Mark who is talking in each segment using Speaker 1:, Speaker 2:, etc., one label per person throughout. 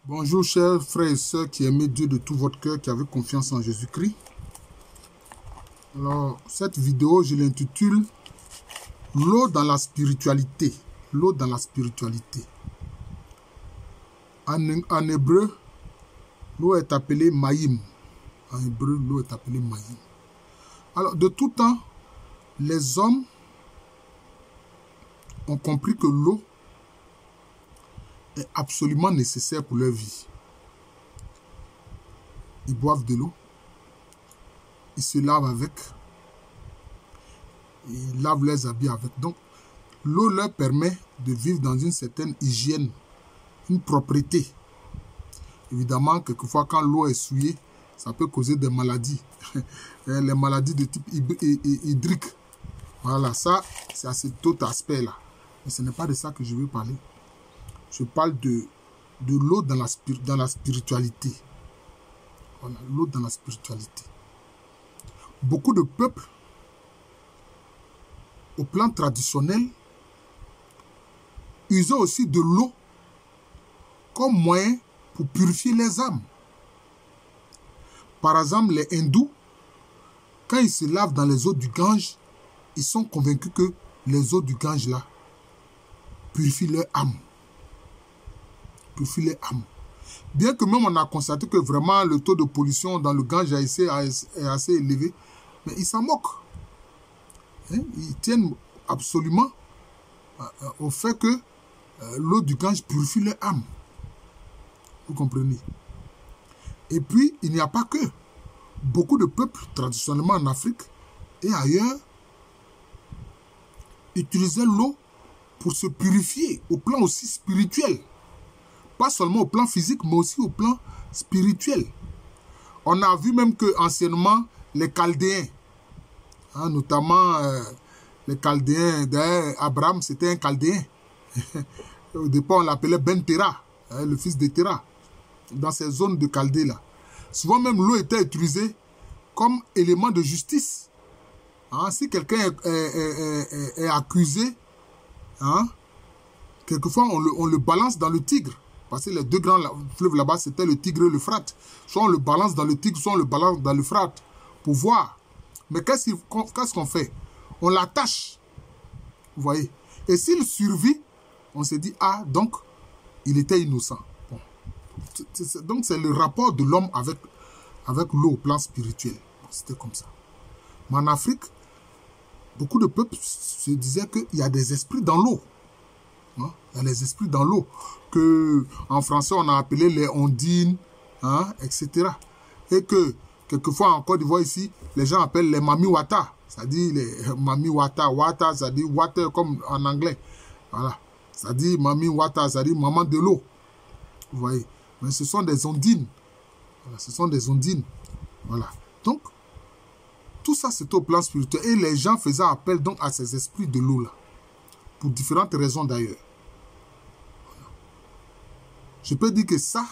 Speaker 1: Bonjour chers frères et sœurs qui aimez Dieu de tout votre cœur, qui avez confiance en Jésus-Christ. Alors, cette vidéo, je l'intitule « L'eau dans la spiritualité ». L'eau dans la spiritualité. En hébreu, l'eau est appelée Maïm. En hébreu, l'eau est appelée Maïm. Alors, de tout temps, les hommes ont compris que l'eau est absolument nécessaire pour leur vie. Ils boivent de l'eau, ils se lavent avec, ils lavent leurs habits avec. Donc, l'eau leur permet de vivre dans une certaine hygiène, une propreté. Évidemment, quelquefois, quand l'eau est souillée, ça peut causer des maladies. Les maladies de type hydrique. Voilà, ça, c'est à cet autre aspect-là. Mais ce n'est pas de ça que je veux parler. Je parle de l'eau dans la spiritualité. Voilà, l'eau dans la spiritualité. Beaucoup de peuples, au plan traditionnel, usaient aussi de l'eau comme moyen pour purifier les âmes. Par exemple, les hindous, quand ils se lavent dans les eaux du Gange, ils sont convaincus que les eaux du Gange là purifient leur âme. Purifient leur âme. Bien que même on a constaté que vraiment le taux de pollution dans le Gange est assez élevé, mais ils s'en moquent. Hein? Ils tiennent absolument au fait que l'eau du Gange purifie leur âme. Vous comprenez? Et puis, il n'y a pas que. Beaucoup de peuples, traditionnellement en Afrique et ailleurs, utilisaient l'eau pour se purifier au plan aussi spirituel. Pas seulement au plan physique, mais aussi au plan spirituel. On a vu même que anciennement, les Chaldéens, hein, notamment les Chaldéens, d'ailleurs, Abraham, c'était un Chaldéen. Au départ, on l'appelait Ben Terah, hein, le fils de Terah, dans ces zones de Chaldée-là. Souvent même, l'eau était utilisée comme élément de justice. Hein, si quelqu'un est accusé, hein, quelquefois, on le balance dans le Tigre. Parce que les deux grands fleuves là-bas, c'était le Tigre et l'Euphrate. Soit on le balance dans le Tigre, soit on le balance dans l'Euphrate. Pour voir. Mais qu'est-ce qu'on fait? On l'attache. Vous voyez? Et s'il survit, on se dit, ah, donc, il était innocent. Bon. Donc, c'est le rapport de l'homme avec l'eau au plan spirituel. Bon, c'était comme ça. Mais en Afrique, beaucoup de peuples se disaient qu'il y a des esprits dans l'eau. Hein? Il y a les esprits dans l'eau. Que en français, on a appelé les ondines, hein, etc. Et que, quelquefois, en Côte d'Ivoire, ici, les gens appellent les mami wata. C'est-à-dire les mami wata. Wata, c'est-à-dire water comme en anglais. Voilà. C'est-à-dire mami wata, c'est-à-dire maman de l'eau. Vous voyez. Mais ce sont des ondines. Voilà, ce sont des ondines. Voilà. Donc, tout ça, c'est au plan spirituel. Et les gens faisaient appel donc à ces esprits de l'eau-là. Pour différentes raisons d'ailleurs. Voilà. Je peux dire que ça,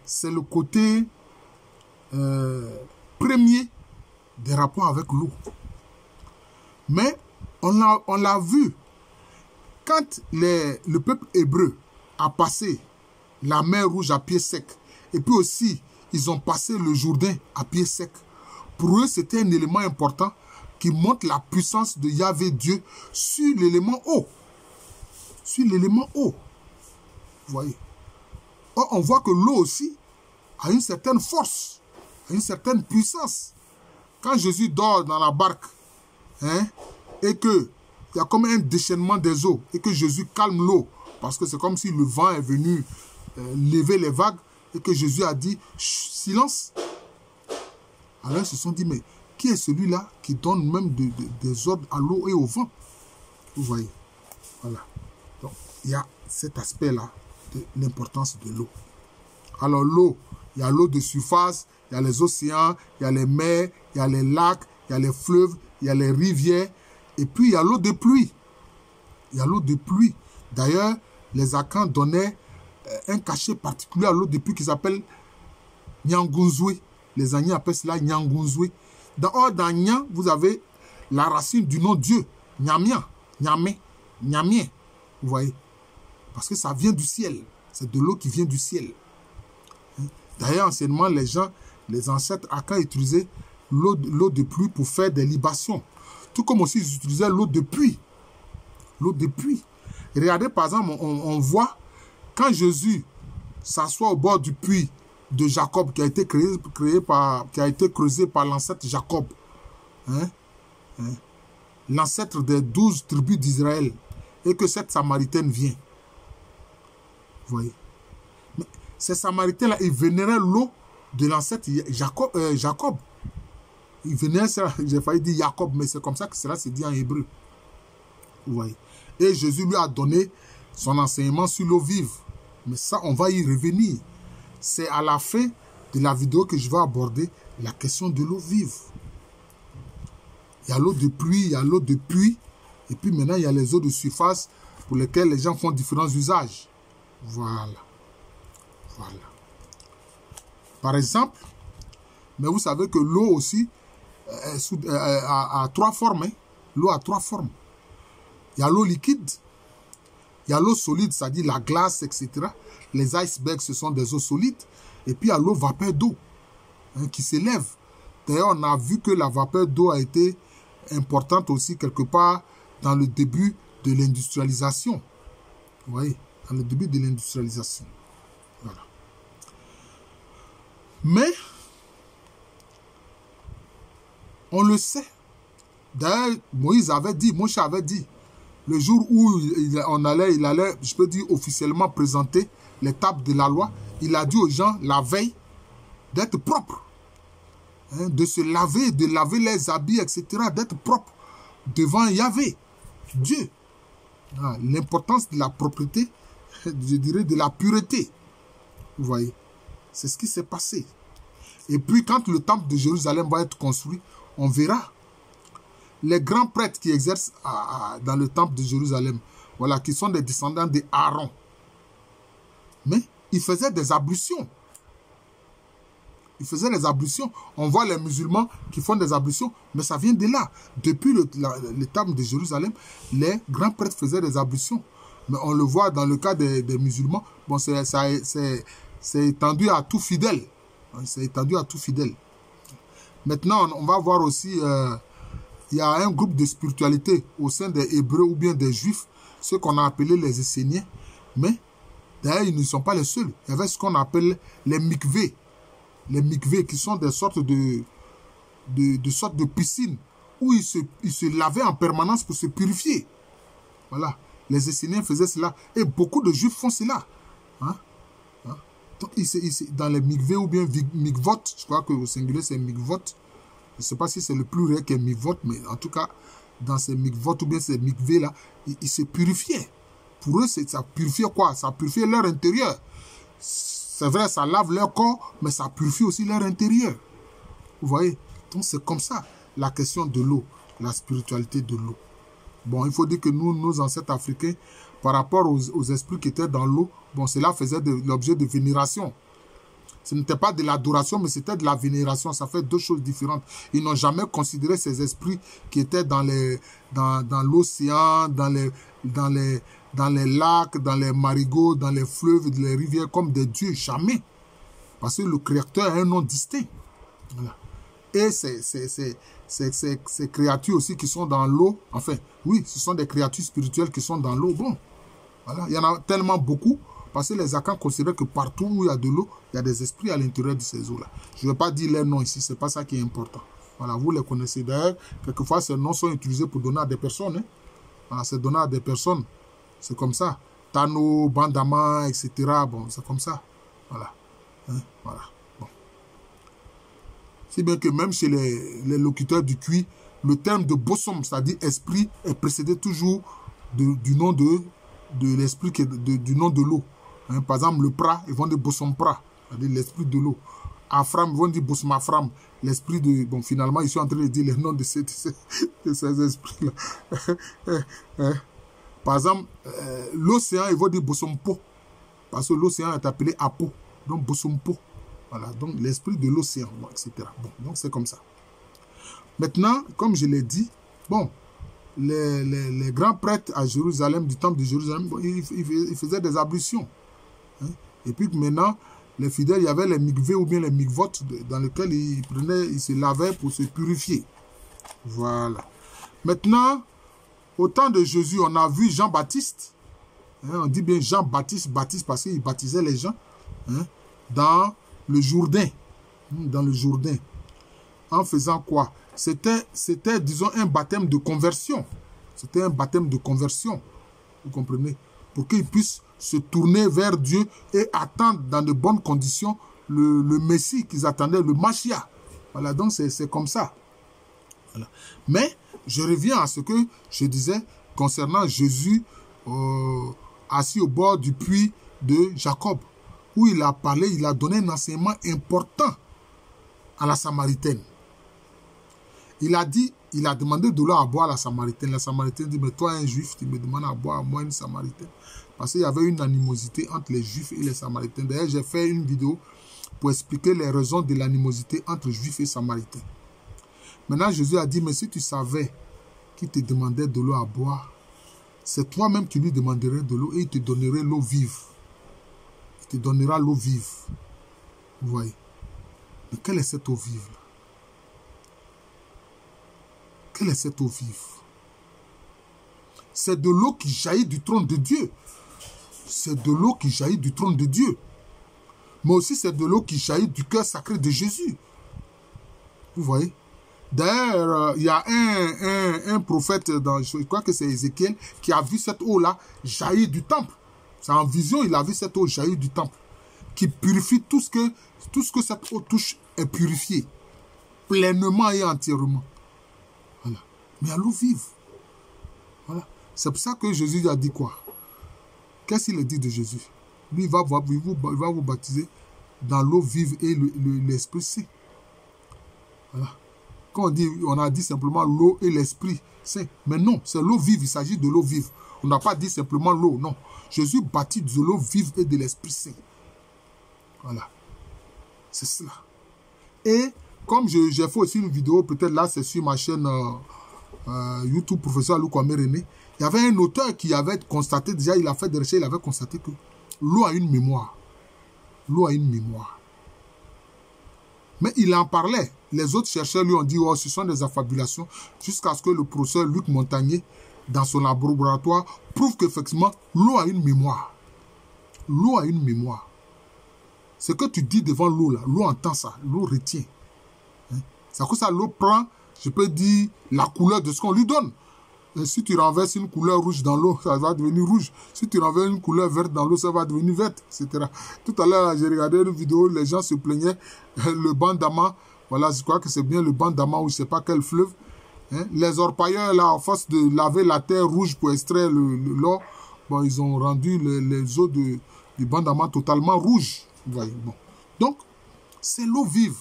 Speaker 1: c'est le côté premier des rapports avec l'eau. Mais on l'a vu. Quand le peuple hébreu a passé la mer Rouge à pied sec, et puis aussi, ils ont passé le Jourdain à pied sec. Pour eux, c'était un élément important qui montre la puissance de Yahvé Dieu sur l'élément eau. Sur l'élément eau. Vous voyez. Or, on voit que l'eau aussi a une certaine force, a une certaine puissance. Quand Jésus dort dans la barque, hein, et qu'il y a comme un déchaînement des eaux, et que Jésus calme l'eau, parce que c'est comme si le vent est venu lever les vagues, et que Jésus a dit « silence ». Alors ils se sont dit « mais qui est celui-là qui donne même des ordres à l'eau et au vent ?» Vous voyez. Voilà. Donc, il y a cet aspect-là de l'importance de l'eau. Alors, l'eau, il y a l'eau de surface, il y a les océans, il y a les mers, il y a les lacs, il y a les fleuves, il y a les rivières. Et puis, il y a l'eau de pluie. Il y a l'eau de pluie. D'ailleurs, les Akans donnaient un cachet particulier à l'eau de pluie qui s'appelle Nyangunzwe. Les Agnans appellent cela Nyangunzwe. Dans Nyan, vous avez la racine du nom Dieu. Nyamien. Nyamé. Nyamien. Vous voyez. Parce que ça vient du ciel. C'est de l'eau qui vient du ciel. D'ailleurs, anciennement, les ancêtres Akans utilisaient l'eau de pluie pour faire des libations. Tout comme aussi ils utilisaient l'eau de pluie. L'eau de pluie. Regardez, par exemple, on voit quand Jésus s'assoit au bord du puits de Jacob qui a été creusé par l'ancêtre Jacob. L'ancêtre des 12 tribus d'Israël. Et que cette Samaritaine vient. Vous voyez. Mais ces Samaritains-là, ils vénéraient l'eau de l'ancêtre Jacob. Ils vénéraient ça, j'ai failli dire Jacob, mais c'est comme ça que cela se dit en hébreu. Vous voyez. Et Jésus lui a donné son enseignement sur l'eau vive. Mais ça, on va y revenir. C'est à la fin de la vidéo que je vais aborder la question de l'eau vive. Il y a l'eau de pluie, il y a l'eau de puits. Et puis maintenant, il y a les eaux de surface pour lesquelles les gens font différents usages. Voilà. Voilà. Par exemple, mais vous savez que l'eau aussi a 3 formes. Hein? L'eau a 3 formes. Il y a l'eau liquide, il y a l'eau solide, c'est-à-dire la glace, etc. Les icebergs, ce sont des eaux solides. Et puis il y a l'eau vapeur d'eau qui s'élève. D'ailleurs, on a vu que la vapeur d'eau a été importante aussi quelque part dans le début de l'industrialisation. Vous voyez, dans le début de l'industrialisation. Voilà. Mais, on le sait. D'ailleurs, Moïse avait dit, Moshe avait dit, le jour où il allait, je peux dire officiellement présenter les tables de la loi, il a dit aux gens la veille d'être propre, de se laver, de laver les habits, etc., d'être propre devant Yahvé, Dieu. L'importance de la propreté, je dirais de la pureté. Vous voyez, c'est ce qui s'est passé. Et puis quand le temple de Jérusalem va être construit, on verra les grands prêtres qui exercent dans le temple de Jérusalem, voilà, qui sont des descendants d'Aaron. Mais ils faisaient des ablutions. Ils faisaient des ablutions. On voit les musulmans qui font des ablutions, mais ça vient de là. Depuis le temple de Jérusalem, les grands prêtres faisaient des ablutions. Mais on le voit dans le cas des musulmans, bon, c'est étendu à tout fidèle. C'est étendu à tout fidèle. Maintenant, on va voir aussi, il y a un groupe de spiritualité au sein des Hébreux ou bien des Juifs, ceux qu'on a appelés les Esséniens. Mais d'ailleurs, ils ne sont pas les seuls. Il y avait ce qu'on appelle les mikvés. Les mikvés qui sont des sortes de piscines où ils se lavaient en permanence pour se purifier. Voilà. Les Esséniens faisaient cela. Et beaucoup de Juifs font cela. Donc, dans les mikvés ou bien mikvot, je crois qu'au singulier c'est mikvot. Je ne sais pas si c'est le plus rare que mikvot, mais en tout cas, dans ces mikvot ou bien ces mikvés-là, ils se purifiaient. Pour eux, ça purifiait quoi? Ça purifiait leur intérieur. C'est vrai, ça lave leur corps, mais ça purifie aussi leur intérieur. Vous voyez? Donc c'est comme ça, la question de l'eau, la spiritualité de l'eau. Bon, il faut dire que nous, nos ancêtres africains, par rapport aux esprits qui étaient dans l'eau, bon, cela faisait l'objet de vénération. Ce n'était pas de l'adoration, mais c'était de la vénération. Ça fait 2 choses différentes. Ils n'ont jamais considéré ces esprits qui étaient dans l'océan, dans les lacs, dans les marigots, dans les fleuves, dans les rivières, comme des dieux. Jamais. Parce que le Créateur a un nom distinct. Voilà. Et ces créatures aussi qui sont dans l'eau, enfin, oui, ce sont des créatures spirituelles qui sont dans l'eau. Bon, voilà, il y en a tellement beaucoup. Parce que les Akans considèrent que partout où il y a de l'eau, il y a des esprits à l'intérieur de ces eaux-là. Je ne vais pas dire les noms ici, ce n'est pas ça qui est important. Voilà, vous les connaissez. D'ailleurs, quelquefois, ces noms sont utilisés pour donner à des personnes. Voilà, c'est donné à des personnes. C'est comme ça. Tano, Bandama, etc. Bon, c'est comme ça. Voilà. Voilà. Bon. Si bien que même chez les locuteurs du Cui, le terme de bosom, c'est-à-dire esprit, est précédé toujours du nom de l'esprit, du nom de l'eau. Par exemple, le pra, ils vont dire bosom pra, c'est-à-dire l'esprit de l'eau. Afram, ils vont dire bosom afram, l'esprit de... Bon, finalement, ils sont en train de dire les noms de ces esprits-là. Par exemple, l'océan, ils vont dire bosom po, parce que l'océan est appelé apo, donc bosom po. Voilà, donc l'esprit de l'océan, bon, etc. Bon, donc c'est comme ça. Maintenant, comme je l'ai dit, bon, les grands prêtres à Jérusalem, du temple de Jérusalem, bon, ils faisaient des ablutions. Hein. Et puis maintenant, les fidèles, il y avait les mikveh ou bien les mikvot dans lesquels ils se lavaient pour se purifier. Voilà. Maintenant, au temps de Jésus, on a vu Jean-Baptiste. Hein, on dit bien Jean-Baptiste, Baptiste parce qu'il baptisait les gens. Hein, dans le Jourdain. Dans le Jourdain. En faisant quoi? C'était, disons, un baptême de conversion. C'était un baptême de conversion. Vous comprenez? Pour qu'ils puissent se tourner vers Dieu et attendre dans de bonnes conditions le Messie qu'ils attendaient, le Mashiach. Voilà, donc c'est comme ça. Voilà. Mais je reviens à ce que je disais concernant Jésus assis au bord du puits de Jacob, où il a parlé, il a donné un enseignement important à la Samaritaine. Il a dit, il a demandé de l'eau à boire à la Samaritaine. La Samaritaine dit, mais toi, un juif, tu me demandes à boire à moi, une Samaritaine. Parce qu'il y avait une animosité entre les juifs et les Samaritains. D'ailleurs, j'ai fait une vidéo pour expliquer les raisons de l'animosité entre juifs et Samaritains. Maintenant, Jésus a dit, mais si tu savais qu'il te demandait de l'eau à boire, c'est toi-même qui lui demanderais de l'eau et il te donnerait l'eau vive. Il te donnera l'eau vive. Vous voyez. Mais quelle est cette eau vive là? Quelle est cette eau vive? C'est de l'eau qui jaillit du trône de Dieu. C'est de l'eau qui jaillit du trône de Dieu. Mais aussi c'est de l'eau qui jaillit du cœur sacré de Jésus. Vous voyez? D'ailleurs, il y a un prophète, je crois que c'est Ézéchiel, qui a vu cette eau-là jaillir du temple. C'est en vision, il a vu cette eau jaillir du temple. Qui purifie tout ce que cette eau touche est purifié. Pleinement et entièrement. Voilà. Mais à l'eau vive. Voilà. C'est pour ça que Jésus a dit quoi? Qu'est-ce qu'il a dit de Jésus? Lui, il va vous baptiser dans l'eau vive et l'Esprit Saint. Voilà. Quand on a dit simplement l'eau et l'Esprit Saint. Mais non, c'est l'eau vive, il s'agit de l'eau vive. On n'a pas dit simplement l'eau, non. Jésus baptise de l'eau vive et de l'Esprit Saint. Voilà. C'est cela. Et comme j'ai fait aussi une vidéo, peut-être là, c'est sur ma chaîne YouTube, professeur Alou Kwame René. Il y avait un auteur qui avait constaté, déjà il a fait des recherches, il avait constaté que l'eau a une mémoire. L'eau a une mémoire. Mais il en parlait. Les autres chercheurs lui ont dit, oh, ce sont des affabulations, jusqu'à ce que le professeur Luc Montagnier, dans son laboratoire, prouve qu'effectivement, l'eau a une mémoire. L'eau a une mémoire. Ce que tu dis devant l'eau, là, l'eau entend ça, l'eau retient. Hein? C'est que ça, l'eau prend, je peux dire, la couleur de ce qu'on lui donne. Et si tu renverses une couleur rouge dans l'eau, ça va devenir rouge. Si tu renverses une couleur verte dans l'eau, ça va devenir verte, etc. Tout à l'heure, j'ai regardé une vidéo, les gens se plaignaient, le bandama, voilà, je crois que c'est bien le bandama ou je ne sais pas quel fleuve. Hein? Les orpailleurs, là, en force de laver la terre rouge pour extraire l'or, bon, ils ont rendu les eaux du bandama totalement rouges. Vous voyez, bon. Donc, c'est l'eau vive.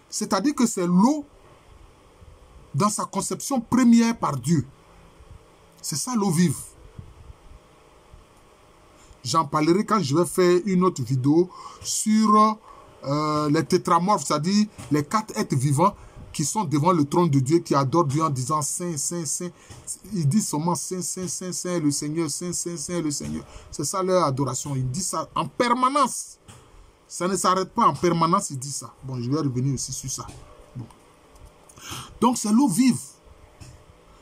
Speaker 1: C'est-à-dire que c'est l'eau dans sa conception première par Dieu. C'est ça l'eau vive. J'en parlerai quand je vais faire une autre vidéo sur les tétramorphes, c'est-à-dire les 4 êtres vivants qui sont devant le trône de Dieu, qui adorent Dieu en disant Saint, Saint, Saint. Ils disent seulement Saint, Saint, Saint, Saint, le Seigneur, Saint, Saint, Saint, le Seigneur. C'est ça leur adoration. Ils disent ça en permanence. Ça ne s'arrête pas en permanence, ils disent ça. Bon, je vais revenir aussi sur ça. Bon. Donc, c'est l'eau vive.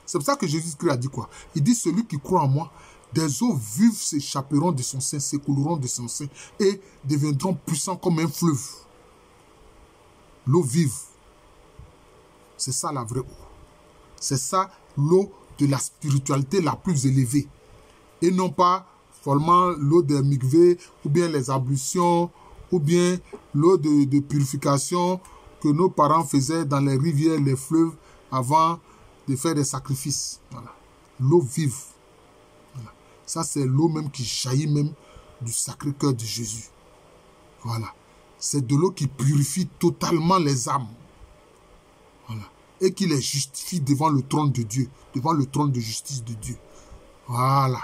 Speaker 1: C'est pour ça que Jésus-Christ a dit quoi? Il dit, celui qui croit en moi, des eaux vives s'échapperont de son sein, s'écouleront de son sein et deviendront puissants comme un fleuve. L'eau vive. C'est ça la vraie eau. C'est ça l'eau de la spiritualité la plus élevée. Et non pas seulement l'eau des mikveh, ou bien les ablutions, ou bien l'eau de purification que nos parents faisaient dans les rivières, les fleuves, avant de faire des sacrifices. Voilà. L'eau vive. Voilà. Ça, c'est l'eau même qui jaillit même du Sacré-Cœur de Jésus. Voilà. C'est de l'eau qui purifie totalement les âmes. Voilà. Et qui les justifie devant le trône de Dieu, devant le trône de justice de Dieu. Voilà.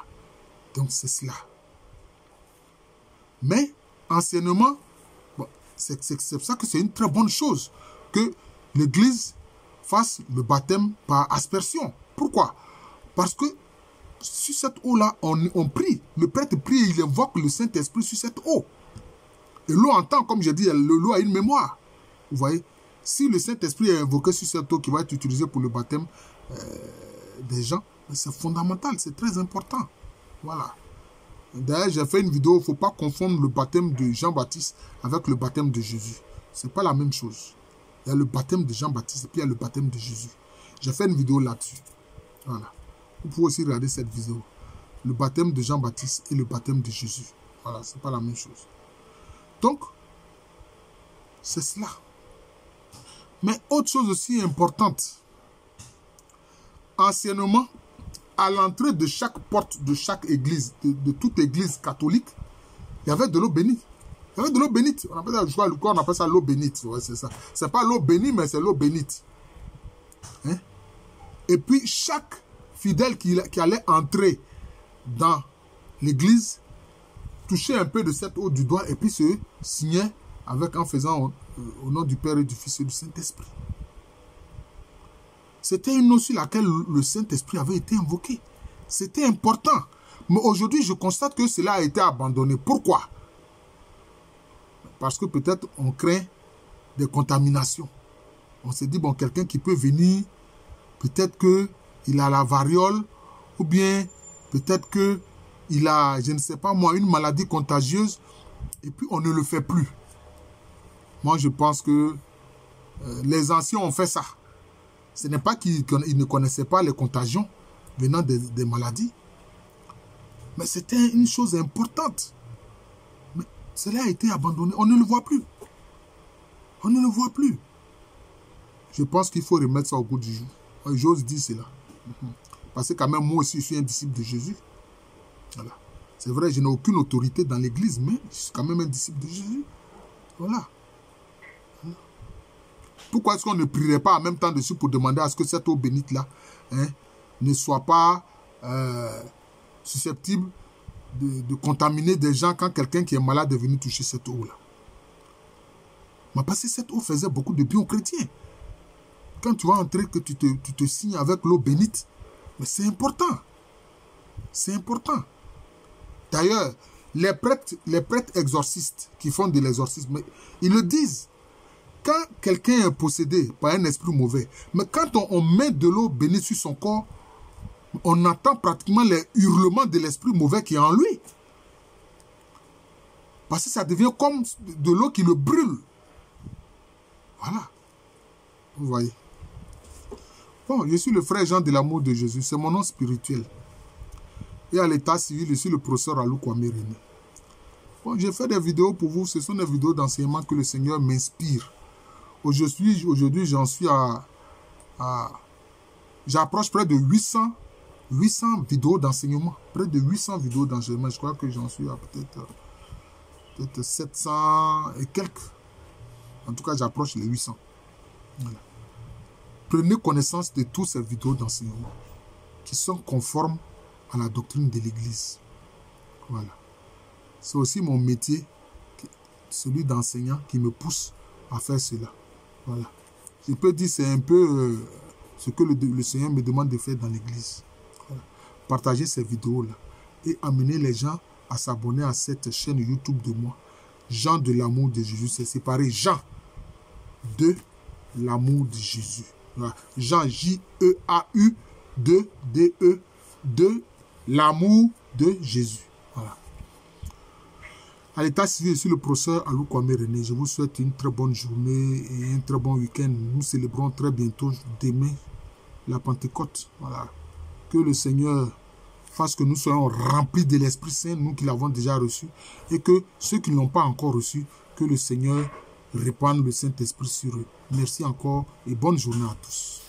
Speaker 1: Donc, c'est cela. Mais, anciennement, bon, c'est pour ça que c'est une très bonne chose que l'Église fasse le baptême par aspersion. Pourquoi? Parce que sur cette eau-là, on prie. Le prêtre prie et il invoque le Saint-Esprit sur cette eau. Et l'eau entend, comme je dis, l'eau a une mémoire. Vous voyez? Si le Saint-Esprit est invoqué sur cette eau qui va être utilisée pour le baptême des gens, c'est fondamental, c'est très important. Voilà. D'ailleurs, j'ai fait une vidéo, il ne faut pas confondre le baptême de Jean-Baptiste avec le baptême de Jésus. Ce n'est pas la même chose. Il y a le baptême de Jean-Baptiste et puis il y a le baptême de Jésus. J'ai fait une vidéo là-dessus. Voilà. Vous pouvez aussi regarder cette vidéo. Le baptême de Jean-Baptiste et le baptême de Jésus. Voilà, ce n'est pas la même chose. Donc, c'est cela. Mais autre chose aussi importante. Anciennement, à l'entrée de chaque porte de chaque église, de toute église catholique, il y avait de l'eau bénite. Il y avait de l'eau bénite. On appelle ça, je crois, on appelle ça l'eau bénite. Ouais, c'est ça. C'est pas l'eau bénie, mais c'est l'eau bénite. Hein? Et puis, chaque fidèle qui allait entrer dans l'église touchait un peu de cette eau du doigt et puis se signait en faisant au nom du Père et du Fils et du Saint-Esprit. C'était une eau sur laquelle le Saint-Esprit avait été invoqué. C'était important. Mais aujourd'hui, je constate que cela a été abandonné. Pourquoi? Parce que peut-être on craint des contaminations. On se dit, bon, quelqu'un qui peut venir, peut-être qu'il a la variole, ou bien peut-être qu'il a, je ne sais pas moi, une maladie contagieuse, et puis on ne le fait plus. Moi, je pense que les anciens ont fait ça. Ce n'est pas qu'ils ne connaissaient pas les contagions venant des maladies. Mais c'était une chose importante. Mais cela a été abandonné. On ne le voit plus. On ne le voit plus. Je pense qu'il faut remettre ça au goût du jour. J'ose dire cela. Parce que quand même, moi aussi, je suis un disciple de Jésus. Voilà. C'est vrai, je n'ai aucune autorité dans l'église, mais je suis quand même un disciple de Jésus. Voilà. Pourquoi est-ce qu'on ne prierait pas en même temps dessus pour demander à ce que cette eau bénite-là ne soit pas susceptible de contaminer des gens quand quelqu'un qui est malade est venu toucher cette eau-là? Mais parce que cette eau faisait beaucoup de bien aux chrétiens. Quand tu vas entrer, que tu te signes avec l'eau bénite, mais c'est important. C'est important. D'ailleurs, les prêtres exorcistes qui font de l'exorcisme, ils le disent. Quand quelqu'un est possédé par un esprit mauvais, mais quand on met de l'eau bénite sur son corps, on entend pratiquement les hurlements de l'esprit mauvais qui est en lui. Parce que ça devient comme de l'eau qui le brûle. Voilà. Vous voyez. Bon, je suis le frère Jean de l'amour de Jésus. C'est mon nom spirituel. Et à l'état civil, je suis le professeur Alou Kwame René. Bon, j'ai fait des vidéos pour vous. Ce sont des vidéos d'enseignement que le Seigneur m'inspire. Aujourd'hui, j'en suis j'approche près de 800 vidéos d'enseignement. Près de 800 vidéos d'enseignement. Je crois que j'en suis à peut-être 700 et quelques. En tout cas, j'approche les 800. Voilà. Prenez connaissance de toutes ces vidéos d'enseignement qui sont conformes à la doctrine de l'Église. Voilà. C'est aussi mon métier, celui d'enseignant, qui me pousse à faire cela. Voilà. Je peux dire que c'est un peu ce que le Seigneur me demande de faire dans l'église. Voilà. Partagez ces vidéos-là et amenez les gens à s'abonner à cette chaîne YouTube de moi. Jean de l'amour de Jésus. C'est séparé. Jean de l'amour de Jésus. Voilà. Jean, J-E-A-U, D-E, de l'amour de Jésus. Voilà. À l'état civil, je suis le professeur Alou Kwame René. Je vous souhaite une très bonne journée et un très bon week-end. Nous célébrons très bientôt, demain, la Pentecôte. Voilà. Que le Seigneur fasse que nous soyons remplis de l'Esprit Saint, nous qui l'avons déjà reçu, et que ceux qui ne l'ont pas encore reçu, que le Seigneur répande le Saint-Esprit sur eux. Merci encore et bonne journée à tous.